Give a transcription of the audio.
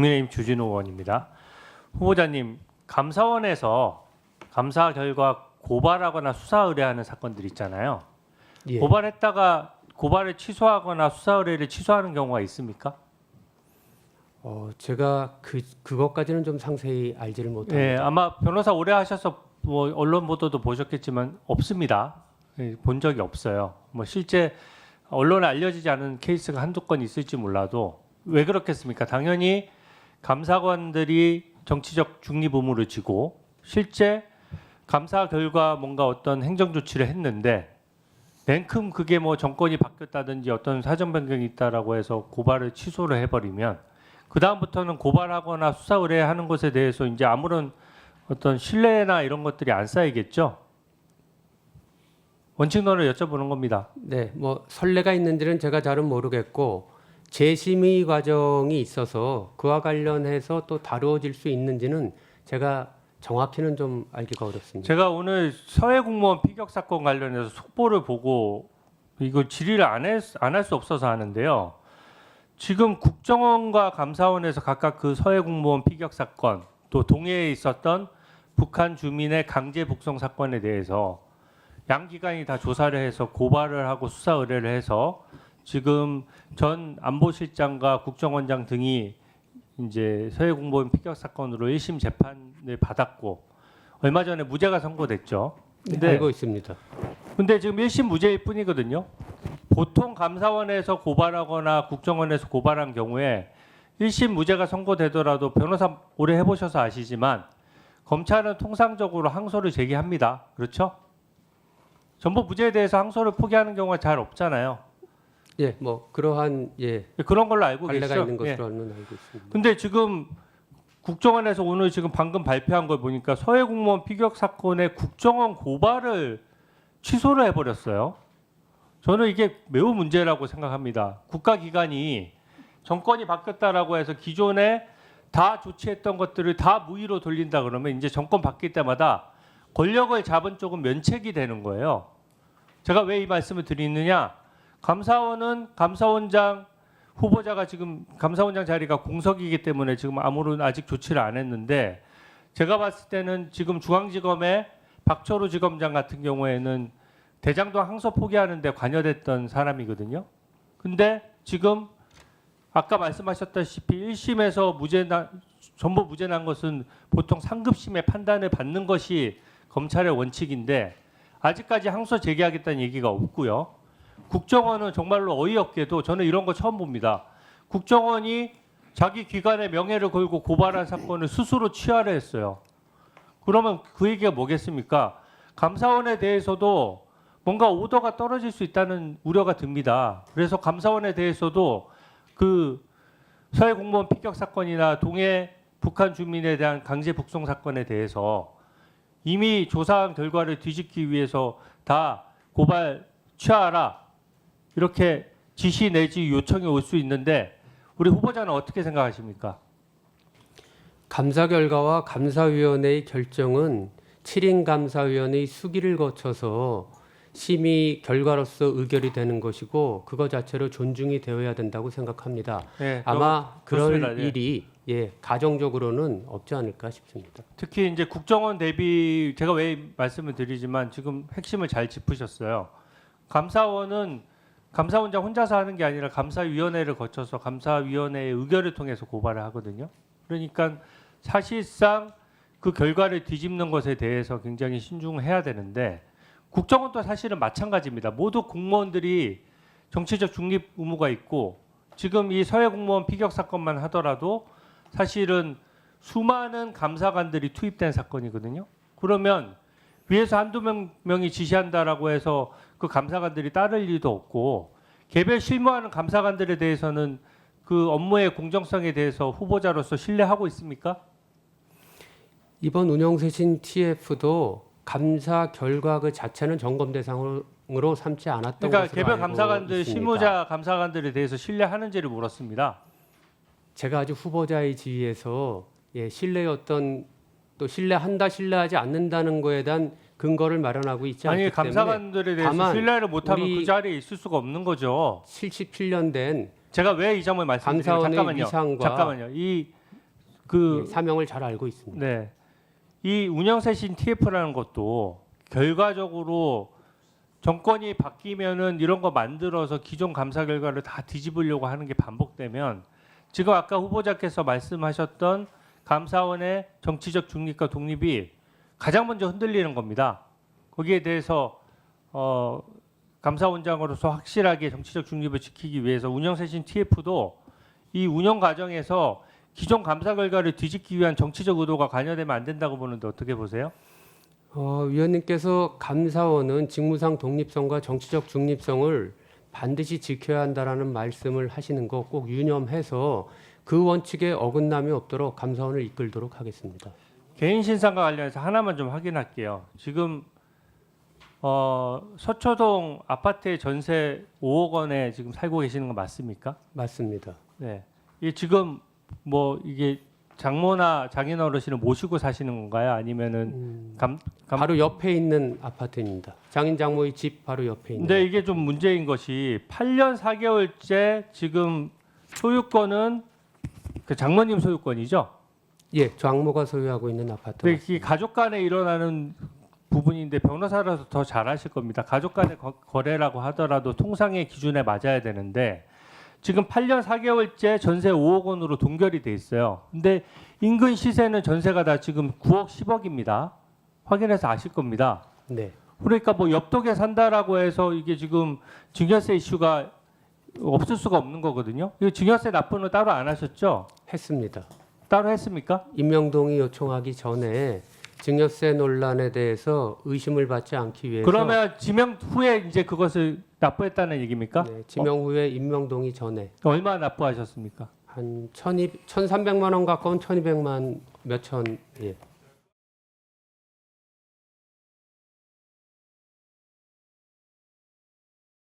국민의힘 주진우 의원입니다. 후보자님, 감사원에서 감사 결과 고발하거나 수사 의뢰하는 사건들 있잖아요. 예. 고발했다가 고발을 취소하거나 수사 의뢰를 취소하는 경우가 있습니까? 제가 그것까지는 좀 상세히 알지를 못합니다. 네, 아마 변호사 오래 하셔서 뭐 언론 보도도 보셨겠지만 없습니다. 예, 본 적이 없어요. 뭐 실제 언론에 알려지지 않은 케이스가 한두 건 있을지 몰라도 왜 그렇겠습니까? 당연히 감사관들이 정치적 중립 의무를 지고 실제 감사 결과 뭔가 어떤 행정 조치를 했는데 냉큼 그게 뭐 정권이 바뀌었다든지 어떤 사정 변경이 있다라고 해서 고발을 취소를 해버리면 그 다음부터는 고발하거나 수사 의뢰하는 것에 대해서 이제 아무런 어떤 신뢰나 이런 것들이 안 쌓이겠죠. 원칙론을 여쭤보는 겁니다. 네, 뭐 선례가 있는지는 제가 잘은 모르겠고 재심의 과정이 있어서 그와 관련해서 또 다루어질 수 있는지는 제가 정확히는 좀 알기가 어렵습니다. 제가 오늘 서해 공무원 피격 사건 관련해서 속보를 보고 이거 질의를 안 할 수 없어서 하는데요. 지금 국정원과 감사원에서 각각 그 서해 공무원 피격 사건 또 동해에 있었던 북한 주민의 강제 북송 사건에 대해서 양 기관이 다 조사를 해서 고발을 하고 수사 의뢰를 해서 지금 전 안보실장과 국정원장 등이 이제 서해 공무원 피격 사건으로 1심 재판을 받았고 얼마 전에 무죄가 선고됐죠. 네, 알고 있습니다. 근데 지금 1심 무죄일 뿐이거든요. 보통 감사원에서 고발하거나 국정원에서 고발한 경우에 1심 무죄가 선고되더라도 변호사 오래 해보셔서 아시지만 검찰은 통상적으로 항소를 제기합니다. 그렇죠? 전부 무죄에 대해서 항소를 포기하는 경우가 잘 없잖아요. 예, 뭐 그러한 그런 걸로 알고 관례가 계시죠? 있는 예. 것으로는 알고 있습니다. 근데 지금 국정원에서 오늘 지금 방금 발표한 걸 보니까 서해 공무원 피격 사건의 국정원 고발을 취소를 해버렸어요. 저는 이게 매우 문제라고 생각합니다. 국가기관이 정권이 바뀌었다라고 해서 기존에 다 조치했던 것들을 다 무위로 돌린다 그러면 이제 정권 바뀔 때마다 권력을 잡은 쪽은 면책이 되는 거예요. 제가 왜 이 말씀을 드리느냐? 감사원은 감사원장 후보자가 지금 감사원장 자리가 공석이기 때문에 지금 아무런 아직 조치를 안 했는데 제가 봤을 때는 지금 중앙지검의 박철우 지검장 같은 경우에는 대장동 항소 포기하는데 관여됐던 사람이거든요. 근데 지금 아까 말씀하셨다시피 1심에서 전부 무죄 난 것은 보통 상급심의 판단을 받는 것이 검찰의 원칙인데 아직까지 항소 제기하겠다는 얘기가 없고요. 국정원은 정말로 어이없게도 저는 이런 거 처음 봅니다. 국정원이 자기 기관의 명예를 걸고 고발한 사건을 스스로 취하를 했어요. 그러면 그 얘기가 뭐겠습니까? 감사원에 대해서도 뭔가 오더가 떨어질 수 있다는 우려가 듭니다. 그래서 감사원에 대해서도 그 서해 공무원 피격 사건이나 동해 북한 주민에 대한 강제 북송 사건에 대해서 이미 조사한 결과를 뒤집기 위해서 다 고발 취하하라 이렇게 지시 내지 요청이 올 수 있는데 우리 후보자는 어떻게 생각하십니까? 감사 결과와 감사위원회의 결정은 7인 감사위원회의 수기를 거쳐서 심의 결과로서 의결이 되는 것이고 그거 자체로 존중이 되어야 된다고 생각합니다. 네, 아마 그럴 좋습니다. 예. 일이 가정적으로는 없지 않을까 싶습니다. 특히 이제 국정원 대비 제가 왜 말씀을 드리지만 지금 핵심을 잘 짚으셨어요. 감사원은 감사원장 혼자서 하는 게 아니라 감사위원회를 거쳐서 감사위원회의 의결을 통해서 고발을 하거든요. 그러니까 사실상 그 결과를 뒤집는 것에 대해서 굉장히 신중해야 되는데 국정원도 사실은 마찬가지입니다. 모두 공무원들이 정치적 중립 의무가 있고 지금 이 서해 공무원 피격 사건만 하더라도 사실은 수많은 감사관들이 투입된 사건이거든요. 그러면 위에서 한두 명이 지시한다라고 해서 그 감사관들이 따를 일도 없고 개별 실무하는 감사관들에 대해서는 그 업무의 공정성에 대해서 후보자로서 신뢰하고 있습니까? 이번 운영쇄신 TF도 감사 결과 그 자체는 점검 대상으로 삼지 않았던 그러니까 것으로 개별 알고 감사관들, 있습니다. 실무자 감사관들에 대해서 신뢰하는지를 물었습니다. 제가 아주 후보자의 지위에서 신뢰의 어떤 또 신뢰한다 신뢰하지 않는다는 거에 대한 근거를 마련하고 있지 않기 아니 때문에 감사관들에 대해서 다만 신뢰를 못하면 우리 그 자리에 있을 수가 없는 거죠. 77년 된 제가 왜 이 점을 말씀드리냐면 감사원의 잠깐만요. 위상과 잠깐만요. 이 그 사명을 잘 알고 있습니다. 네. 이 운영쇄신 TF라는 것도 결과적으로 정권이 바뀌면은 이런 거 만들어서 기존 감사 결과를 다 뒤집으려고 하는 게 반복되면 지금 아까 후보자께서 말씀하셨던 감사원의 정치적 중립과 독립이 가장 먼저 흔들리는 겁니다. 거기에 대해서 감사원장으로서 확실하게 정치적 중립을 지키기 위해서 운영쇄신 TF도 이 운영 과정에서 기존 감사 결과를 뒤집기 위한 정치적 의도가 관여되면 안 된다고 보는데 어떻게 보세요? 위원님께서 감사원은 직무상 독립성과 정치적 중립성을 반드시 지켜야 한다라는 말씀을 하시는 거 꼭 유념해서 그 원칙에 어긋남이 없도록 감사원을 이끌도록 하겠습니다. 개인 신상과 관련해서 하나만 좀 확인할게요. 지금 서초동 아파트의 전세 5억 원에 지금 살고 계시는 거 맞습니까? 맞습니다. 네. 이 지금 뭐 이게 장모나 장인 어르신을 모시고 사시는 건가요? 아니면은 바로 옆에 있는 아파트입니다. 장인 장모의 집 바로 옆에 있는. 근데 이게 좀 문제인 것이 8년 4개월째 지금 소유권은 그 장모님 소유권이죠. 예, 장모가 소유하고 있는 아파트. 근데 이 가족 간에 일어나는 부분인데 변호사라서 더 잘 아실 겁니다. 가족 간의 거래라고 하더라도 통상의 기준에 맞아야 되는데 지금 8년 4개월째 전세 5억 원으로 동결이 돼 있어요. 근데 인근 시세는 전세가 다 지금 9억 10억입니다. 확인해서 아실 겁니다. 네. 그러니까 뭐 옆동에 산다라고 해서 이게 지금 증여세 이슈가 없을 수가 없는 거거든요. 이거 증여세 납부는 따로 안 하셨죠? 했습니다. 따로 했습니까? 임명동이 요청하기 전에 증여세 논란에 대해서 의심을 받지 않기 위해서 그러면 지명 후에 이제 그것을 납부했다는 얘기입니까? 네, 지명 후에 임명동이 전에 얼마 납부하셨습니까? 한 1,300만 원 가까운 1,200만 몇천 예.